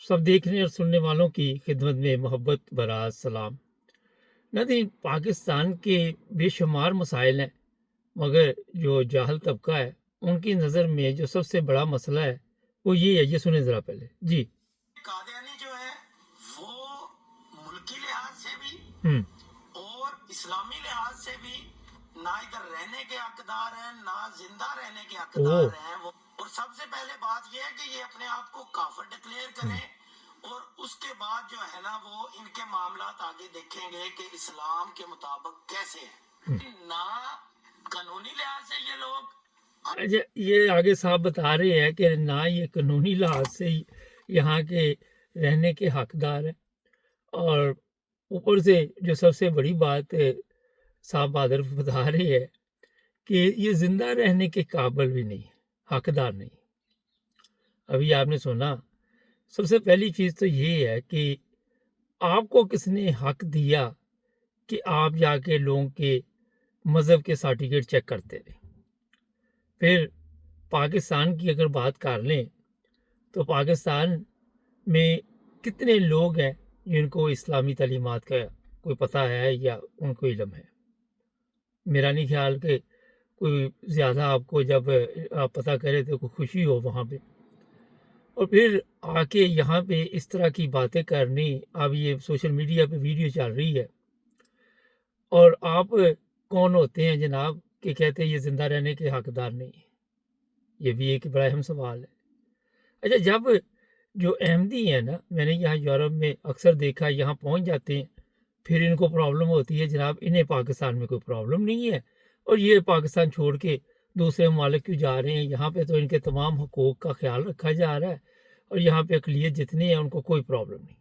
सब देखने और सुनने वालों की खिदमत में मोहब्बत भरा सलाम। नाज़रीन, पाकिस्तान के बेशुमार मसाइल हैं, मगर जो जाहल तबका है उनकी नज़र में जो सबसे बड़ा मसला है वो ये है। ये सुने ज़रा पहले जी। कादियानी जो है वो मुल्की लिहाज से भी और इस्लामी लिहाज से भी ना इधर रहने के हकदार हैं ना जिंदा रहने के हकदार हैं वो। और सबसे पहले बात यह है कि ये अपने आप को काफिर डिक्लेयर करें और उसके बाद जो है ना वो इनके मामलात आगे देखेंगे कि इस्लाम के मुताबिक कैसे है। ना कानूनी लिहाज से ये लोग अच्छा, ये आगे साहब बता रहे हैं कि ना ये कानूनी लिहाज से यहाँ के रहने के हकदार हैं, और ऊपर से जो सबसे बड़ी बात साहब बहादुर बता रहे हैं कि ये जिंदा रहने के काबिल भी नहीं, हकदार नहीं। अभी आपने सुना, सबसे पहली चीज़ तो ये है कि आपको किसने हक दिया कि आप जाके लोगों के मज़हब के सर्टिफिकेट चेक करते रहे। फिर पाकिस्तान की अगर बात कर लें तो पाकिस्तान में कितने लोग हैं जिनको इस्लामी तालीमात का कोई पता है या उनको इल्म है। मेरा नहीं ख्याल कि कोई ज़्यादा आपको जब आप पता करें तो कोई खुशी हो वहाँ पे, और फिर आके यहाँ पे इस तरह की बातें करनी। अब ये सोशल मीडिया पे वीडियो चल रही है, और आप कौन होते हैं जनाब कि कहते हैं ये ज़िंदा रहने के हकदार नहीं है। ये भी एक बड़ा अहम सवाल है। अच्छा, जब जो अहमदी हैं ना, मैंने यहाँ यूरोप में अक्सर देखा, यहाँ पहुँच जाते हैं, फिर इनको प्रॉब्लम होती है जनाब इन्हें पाकिस्तान में कोई प्रॉब्लम नहीं है, और ये पाकिस्तान छोड़ के दूसरे ममालिक क्यों जा रहे हैं। यहाँ पे तो इनके तमाम हकूक़ का ख्याल रखा जा रहा है, और यहाँ पे अक़लियत जितनी है उनको कोई प्रॉब्लम नहीं।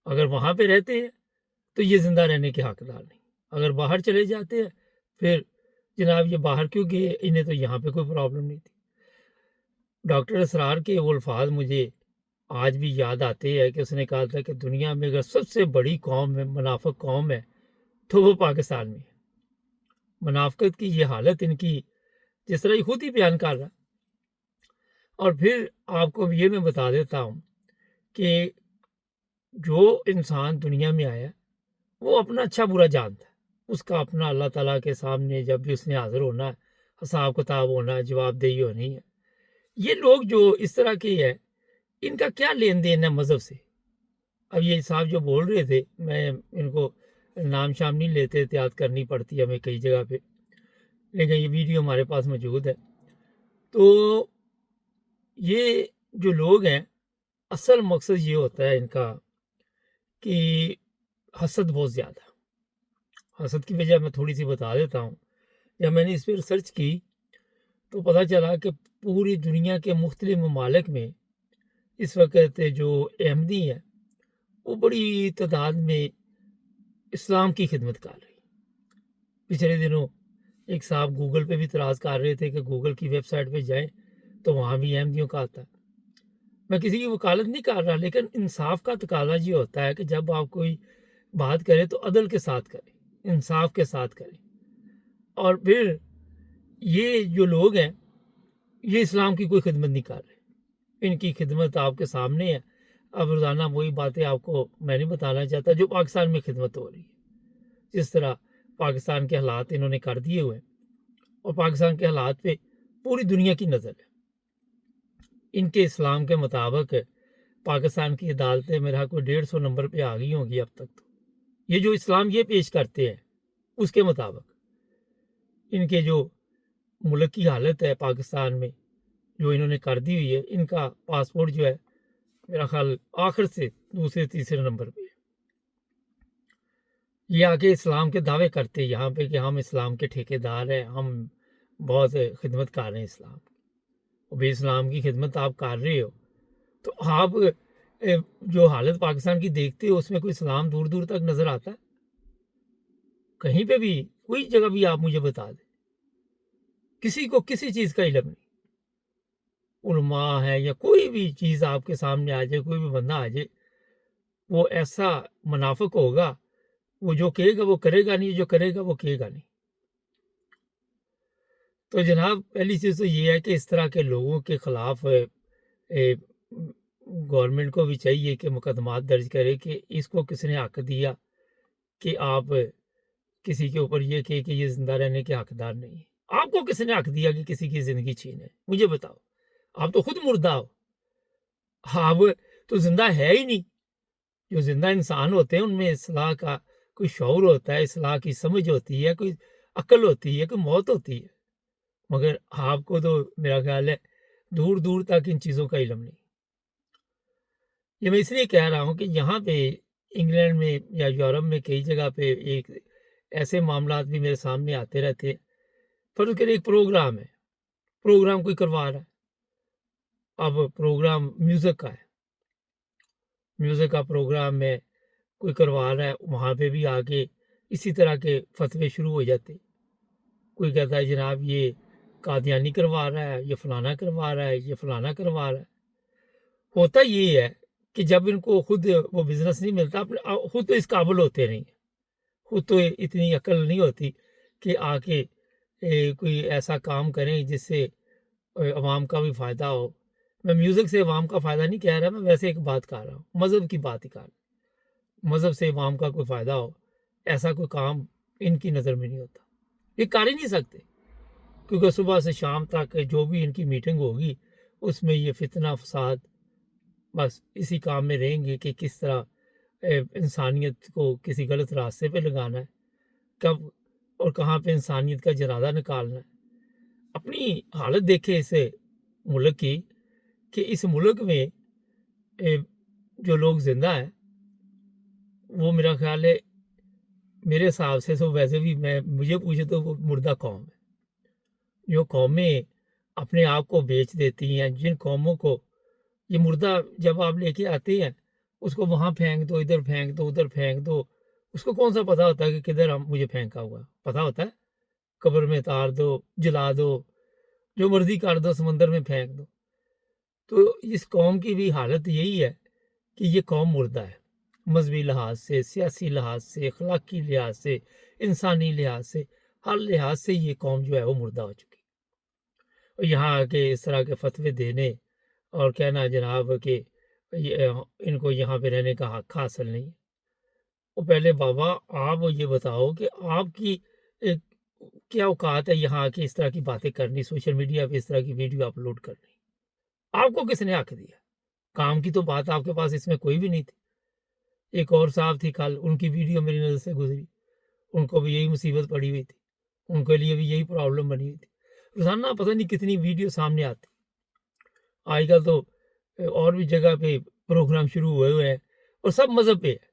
अगर वहाँ पे रहते हैं तो ये ज़िंदा रहने के हकदार नहीं। अगर बाहर चले जाते हैं फिर जनाब ये बाहर क्यों गए, इन्हें तो यहाँ पे कोई प्रॉब्लम नहीं थी। डॉक्टर असरार के वो अल्फाज मुझे आज भी याद आते हैं कि उसने कहा था कि दुनिया में अगर सबसे बड़ी कौम है, मुनाफिक कौम है, तो वो पाकिस्तान में है। मुनाफिकत की ये हालत इनकी, जिस तरह ये खुद ही बयान कर रहा है। और फिर आपको ये मैं बता देता हूँ कि जो इंसान दुनिया में आया वो अपना अच्छा बुरा जानता है। उसका अपना अल्लाह ताला के सामने जब भी उसने हाजिर होना है, हिसाब किताब होना है, जवाबदेही होनी है। ये लोग जो इस तरह के है, इनका क्या लेन देन है मज़हब से। अब ये साहब जो बोल रहे थे, मैं इनको नाम शाम नहीं लेते, एहतियात करनी पड़ती है हमें कई जगह पे, लेकिन ये वीडियो हमारे पास मौजूद है। तो ये जो लोग हैं, असल मकसद ये होता है इनका कि हसद बहुत ज़्यादा। हसद की वजह मैं थोड़ी सी बता देता हूँ। जब मैंने इस पर रिसर्च की तो पता चला कि पूरी दुनिया के मुख्तलिफ ममालिक में इस वक्त जो अहमदी हैं वो बड़ी तादाद में इस्लाम की खिदमत कर रही। पिछले दिनों एक साहब गूगल पे भी इतराज़ कर रहे थे कि गूगल की वेबसाइट पे जाएं तो वहाँ भी अहमदियों का आता है। मैं किसी की वकालत नहीं कर रहा, लेकिन इंसाफ का तकाजा ये होता है कि जब आप कोई बात करें तो अदल के साथ करें, इंसाफ के साथ करें। और फिर ये जो लोग हैं ये इस्लाम की कोई खिदमत नहीं कर रहे। इनकी खिदमत आपके सामने है। अब रोज़ाना वही बातें आपको मैं नहीं बताना चाहता जो पाकिस्तान में खिदमत हो रही है। जिस तरह पाकिस्तान के हालात इन्होंने कर दिए हुए हैं, और पाकिस्तान के हालात पे पूरी दुनिया की नज़र है। इनके इस्लाम के मुताबिक पाकिस्तान की अदालतें मेरा कोई 150 नंबर पे आ गई होंगी अब तक। तो ये जो इस्लाम ये पेश करते हैं उसके मुताबिक इनके जो मुल्क की हालत है पाकिस्तान में जो इन्होंने कर दी हुई है, इनका पासपोर्ट जो है मेरा ख्याल आखिर से दूसरे तीसरे नंबर पे है। ये आके इस्लाम के दावे करते हैं यहाँ पे कि हम इस्लाम के ठेकेदार हैं, हम बहुत खिदमत कर रहे हैं इस्लाम की। और भाई इस्लाम की खिदमत आप कर रहे हो तो आप जो हालत पाकिस्तान की देखते हो उसमें कोई इस्लाम दूर दूर तक नज़र आता है? कहीं पे भी कोई जगह भी आप मुझे बता दें, किसी को किसी चीज़ का इल्म नहीं। उलमा है या कोई भी चीज़ आपके सामने आ जाए, कोई भी बंदा आ जाए, वो ऐसा मुनाफिक होगा, वो जो कहेगा वो करेगा नहीं, जो करेगा वो कहेगा नहीं। तो जनाब पहली चीज़ तो ये है कि इस तरह के लोगों के ख़िलाफ़ गवर्नमेंट को भी चाहिए कि मुकदमात दर्ज करे कि इसको किसने हक दिया कि आप किसी के ऊपर ये कहे कि ये ज़िंदा रहने के हकदार नहीं है। आपको किसने हक दिया कि किसी की ज़िंदगी छीने? मुझे बताओ। आप तो खुद मुर्दा हो। आप तो ज़िंदा है ही नहीं। जो ज़िंदा इंसान होते हैं उनमें इस्लाह का कोई शऊर होता है, इस्लाह की समझ होती है, कोई अक्ल होती है, कोई मौत होती है। मगर आपको तो मेरा ख़्याल है दूर-दूर तक इन चीज़ों का इल्म नहीं। ये मैं इसलिए कह रहा हूँ कि यहाँ पे इंग्लैंड में या यूरोप में कई जगह पे एक ऐसे मामलात भी मेरे सामने आते रहते हैं। फ़र्ज़ करिए एक प्रोग्राम है, प्रोग्राम कोई करवा रहा है। अब प्रोग्राम म्यूज़िक का है, म्यूज़िक का प्रोग्राम है, कोई करवा रहा है, वहाँ पे भी आके इसी तरह के फ़तवे शुरू हो जाते हैं। कोई कहता है जनाब ये कादियानी करवा रहा है, ये फलाना करवा रहा है, ये फलाना करवा रहा है। होता ये है कि जब इनको खुद वो बिज़नेस नहीं मिलता, अपने खुद तो इस काबिल होते नहीं, खुद तो इतनी अक्ल नहीं होती कि आके कोई ऐसा काम करें जिससे अवाम का भी फ़ायदा हो। मैं म्यूज़िक से अवाम का फ़ायदा नहीं कह रहा, मैं वैसे एक बात कर रहा हूँ, मज़हब की बात ही कर रहा हूँ। मज़हब से अवाम का कोई फ़ायदा हो, ऐसा कोई काम इनकी नज़र में नहीं होता। ये कर ही नहीं सकते, क्योंकि सुबह से शाम तक जो भी इनकी मीटिंग होगी, उसमें ये फितना फ़साद बस इसी काम में रहेंगे कि किस तरह इंसानियत को किसी गलत रास्ते पे लगाना है, कब और कहाँ पे इंसानियत का जनाजा निकालना है। अपनी हालत देखें इस मुल्क की कि इस मुल्क में जो लोग ज़िंदा हैं, वो मेरा ख़्याल है मेरे हिसाब से तो वैसे भी मैं मुझे पूछे तो वो मुर्दा कौम है। जो कौमें अपने आप को बेच देती हैं, जिन कौमों को ये मुर्दा जब आप लेके आते हैं, उसको वहाँ फेंक दो, इधर फेंक दो, उधर फेंक दो। उसको कौन-सा पता होता है कि किधर हम मुझे फेंका हुआ है? पता होता है? कब्र में तार दो, जला दो, जो मर्ज़ी कर दो, समंदर में फेंक दो। तो इस कौम की भी हालत यही है कि ये कौम मुर्दा है। मज़हबी लिहाज से, सियासी लिहाज से, अखलाकी लिहाज से, इंसानी लिहाज से, हर लिहाज से ये कौम जो है वो मुर्दा हो चुकी है। और यहाँ आके इस तरह के फ़तवे देने और कहना जनाब कि ये इनको यहाँ पे रहने का हक हासिल नहीं है। वो पहले बाबा आप ये बताओ कि आपकी एक क्या औकात है यहाँ आके इस तरह की बातें करनी, सोशल मीडिया पे इस तरह की वीडियो अपलोड करनी? आपको किसने हक दिया? काम की तो बात आपके पास इसमें कोई भी नहीं थी। एक और साहब थी कल, उनकी वीडियो मेरी नज़र से गुज़री, उनको भी यही मुसीबत पड़ी हुई थी, उनके लिए भी यही प्रॉब्लम बनी हुई थी। रोज़ाना पता नहीं कितनी वीडियो सामने आती। आजकल तो और भी जगह पे प्रोग्राम शुरू हुए हुए हैं और सब मज़हब पे है।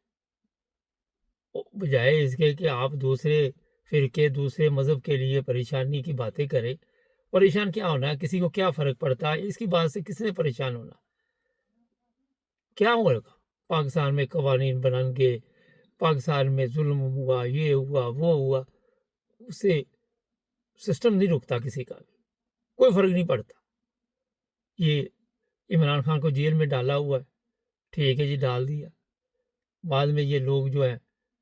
बजाय इसके कि आप दूसरे फ़िरके, दूसरे मज़हब के लिए परेशानी की बातें करें, परेशान क्या होना है? किसी को क्या फ़र्क पड़ता है? इसकी बात से किसने परेशान होना? क्या होगा? पाकिस्तान में कवानीन बन गए, पाकिस्तान में ज़ुल्म हुआ, ये हुआ, वो हुआ, उससे सिस्टम नहीं रुकता किसी का भी, कोई फ़र्क नहीं पड़ता। ये इमरान खान को जेल में डाला हुआ है, ठीक है जी, डाल दिया। बाद में ये लोग जो हैं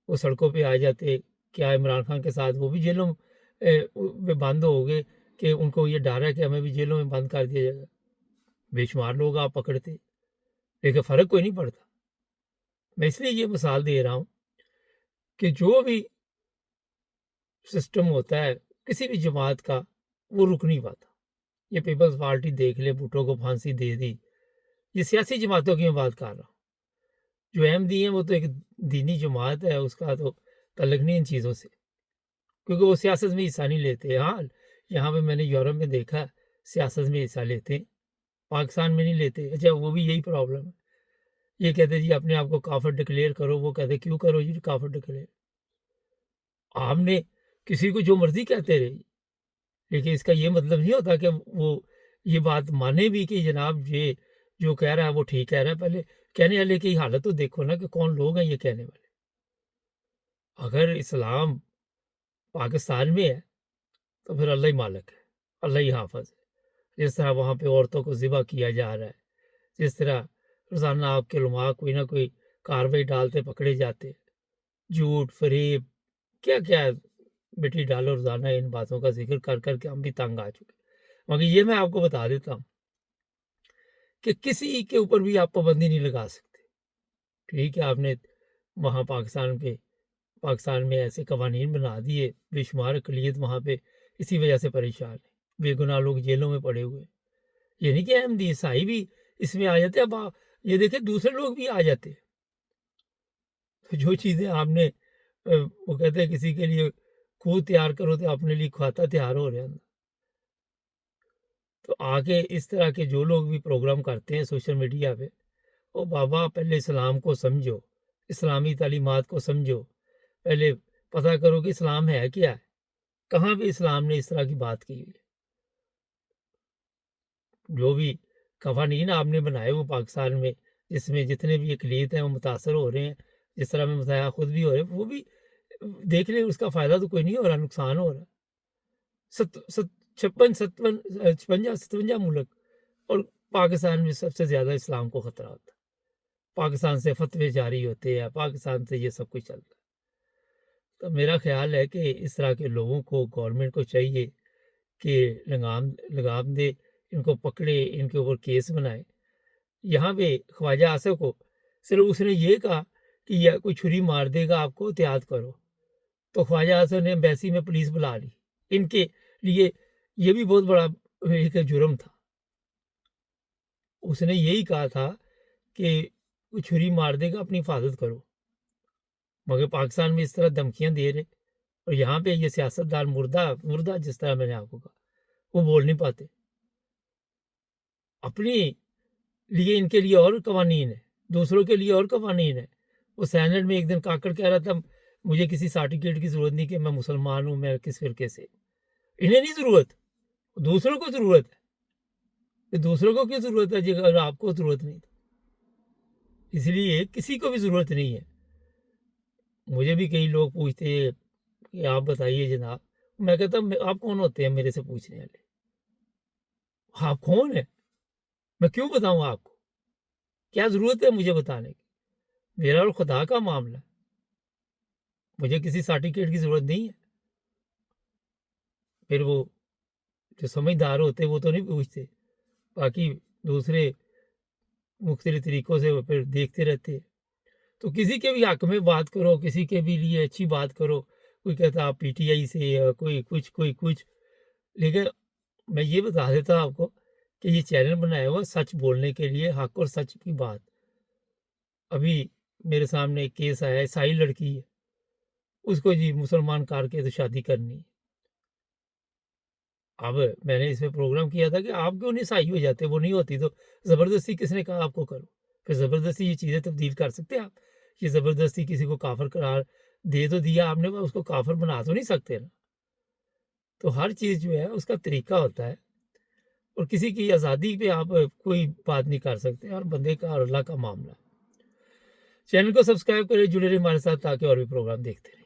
वो सड़कों पे आ जाते, क्या इमरान खान के साथ वो भी जेलों में बंद हो गए कि उनको ये डर है कि हमें भी जेलों में बंद कर दिया जाएगा। बेशुमार लोग आप पकड़ते, लेकिन फ़र्क कोई नहीं पड़ता। मैं इसलिए ये मिसाल दे रहा हूँ कि जो भी सिस्टम होता है किसी भी जमात का, वो रुक नहीं पाता। ये पीपल्स पार्टी देख ले, भुट्टो को फांसी दे दी। ये सियासी जमातों की मैं बात कर रहा हूँ। जो अहमदी हैं वो तो एक दीनी जमात है, उसका तो तल्लुक नहीं इन चीज़ों से, क्योंकि वो सियासत में हिस्सा नहीं लेते। हाँ, यहाँ पे मैंने यूरोप में देखा सियासत में हिस्सा लेते हैं, पाकिस्तान में नहीं लेते। अच्छा, वो भी यही प्रॉब्लम है। ये कहते जी अपने आप को काफ़िर डिक्लेयर करो, वो कहते क्यों करो जी काफ़िर डिक्लेयर? आपने किसी को जो मर्ज़ी कहते रहिए, लेकिन इसका ये मतलब नहीं होता कि वो ये बात माने भी कि जनाब ये जो कह रहा है वो ठीक कह रहा है। पहले कहने वाले की हालत तो देखो ना कि कौन लोग हैं ये कहने वाले। अगर इस्लाम पाकिस्तान में है तो फिर अल्लाह ही मालिक है, अल्लाह ही हाफ़िज़ है। जिस तरह वहाँ पे औरतों को ज़िबा किया जा रहा है, जिस तरह रोज़ाना आपके उलमा कोई ना कोई कार्रवाई डालते पकड़े जाते, झूठ, फ़रेब, क्या-क्या मिट्टी डालो रोज़ाना इन बातों का ज़िक्र कर कर के हम भी तंग आ चुके हैं। मगर ये मैं आपको बता देता हूँ کہ کسی کے اوپر بھی آپ پابندی نہیں لگا سکتے. ٹھیک ہے، آپ نے وہاں پاکستان میں ایسے قوانین بنا دیے، بے شمار اقلیت وہاں پہ اسی وجہ سے پریشان ہے، بے گناہ لوگ جیلوں میں پڑے ہوئے. یہ نہیں کہ احمدی عیسائی بھی اس میں آ جاتے. اب یہ دیکھیں دوسرے لوگ بھی آ جاتے ہیں. تو جو چیزیں آپ نے وہ کہتے ہیں کسی کے لیے خود تیار کرو تو اپنے لیے کھاتا تیار ہو رہا ہے. تو آگے اس طرح کے جو لوگ بھی پروگرام کرتے ہیں سوشل میڈیا پہ، او بابا پہلے اسلام کو سمجھو، اسلامی تعلیمات کو سمجھو، پہلے پتہ کرو کہ اسلام ہے کیا ہے، کہاں پہ اسلام نے اس طرح کی بات کی ہے. جو بھی قوانین آپ نے بنائے وہ پاکستان میں، جس میں جتنے بھی اقلیت ہیں وہ متاثر ہو رہے ہیں، جس طرح میں بتایا خود بھی ہو رہے ہیں، وہ بھی دیکھ لیں. اس کا فائدہ تو کوئی نہیں ہو رہا، نقصان ہو رہا ہے. 56 ملک اور پاکستان میں سب سے زیادہ اسلام کو خطرہ ہوتا ہے. پاکستان سے فتوے جاری ہوتے ہیں، پاکستان سے یہ سب کچھ چلتا ہے. تو میرا خیال ہے کہ اس طرح کے لوگوں کو گورنمنٹ کو چاہیے کہ لگام دے، ان کو پکڑے، ان کے اوپر کیس بنائے. یہاں پہ خواجہ آصف کو صرف اس نے یہ کہا کہ یہ کوئی چھری مار دے گا آپ کو، احتیاط کرو. تو خواجہ آصف نے ایمبیسی میں پولیس بلا لی. ان کے لیے یہ بھی بہت بڑا ایک جرم تھا. اس نے یہی کہا تھا کہ کوئی چھری مار دے گا، اپنی حفاظت کرو. مگر پاکستان میں اس طرح دھمکیاں دے رہے، اور یہاں پہ یہ سیاستدان مردہ جس طرح میں نے آپ کو کہا، وہ بول نہیں پاتے. اپنی لیے ان کے لیے اور قوانین ہے، دوسروں کے لیے اور قوانین ہے. وہ سینٹ میں ایک دن کاکڑ کہہ رہا تھا مجھے کسی سرٹیفکیٹ کی ضرورت نہیں کہ میں مسلمان ہوں، میں کس فرقے سے. انہیں نہیں ضرورت، دوسروں کو ضرورت ہے. کہ دوسروں کو کیوں ضرورت ہے جی اگر آپ کو ضرورت نہیں؟ اس لیے کسی کو بھی ضرورت نہیں ہے. مجھے بھی کئی لوگ پوچھتے ہیں کہ آپ بتائیے جناب. میں کہتا ہوں آپ کون ہوتے ہیں میرے سے پوچھنے والے؟ آپ کون ہیں؟ میں کیوں بتاؤں آپ کو؟ کیا ضرورت ہے مجھے بتانے کی؟ میرا اور خدا کا معاملہ ہے. مجھے کسی سرٹیفکیٹ کی ضرورت نہیں ہے. پھر وہ جو سمجھدار ہوتے وہ تو نہیں پوچھتے، باقی دوسرے مختلف طریقوں سے پھر دیکھتے رہتے. تو کسی کے بھی حق میں بات کرو، کسی کے بھی لیے اچھی بات کرو. کوئی کہتا آپ پی ٹی آئی سے، یا کوئی کچھ. لیکن میں یہ بتا دیتا آپ کو کہ یہ چینل بنایا ہوا سچ بولنے کے لیے، حق اور سچ کی بات. ابھی میرے سامنے ایک کیس آیا ہے، عیسائی لڑکی ہے، اس کو جی مسلمان کار کے تو شادی کرنی ہے. اب میں نے اس میں پروگرام کیا تھا کہ آپ کیوں نہیں عیسائی ہو جاتے؟ وہ نہیں ہوتی تو زبردستی کس نے کہا آپ کو کرو؟ پھر زبردستی یہ چیزیں تبدیل کر سکتے آپ؟ یہ زبردستی کسی کو کافر قرار دے تو دیا آپ نے، اس کو کافر بنا تو نہیں سکتے نا. تو ہر چیز جو ہے اس کا طریقہ ہوتا ہے، اور کسی کی آزادی پہ آپ کوئی بات نہیں کر سکتے، اور بندے کا اور اللہ کا معاملہ. چینل کو سبسکرائب کریں، جڑے رہے ہمارے ساتھ تاکہ اور بھی پروگرام دیکھتے رہیں.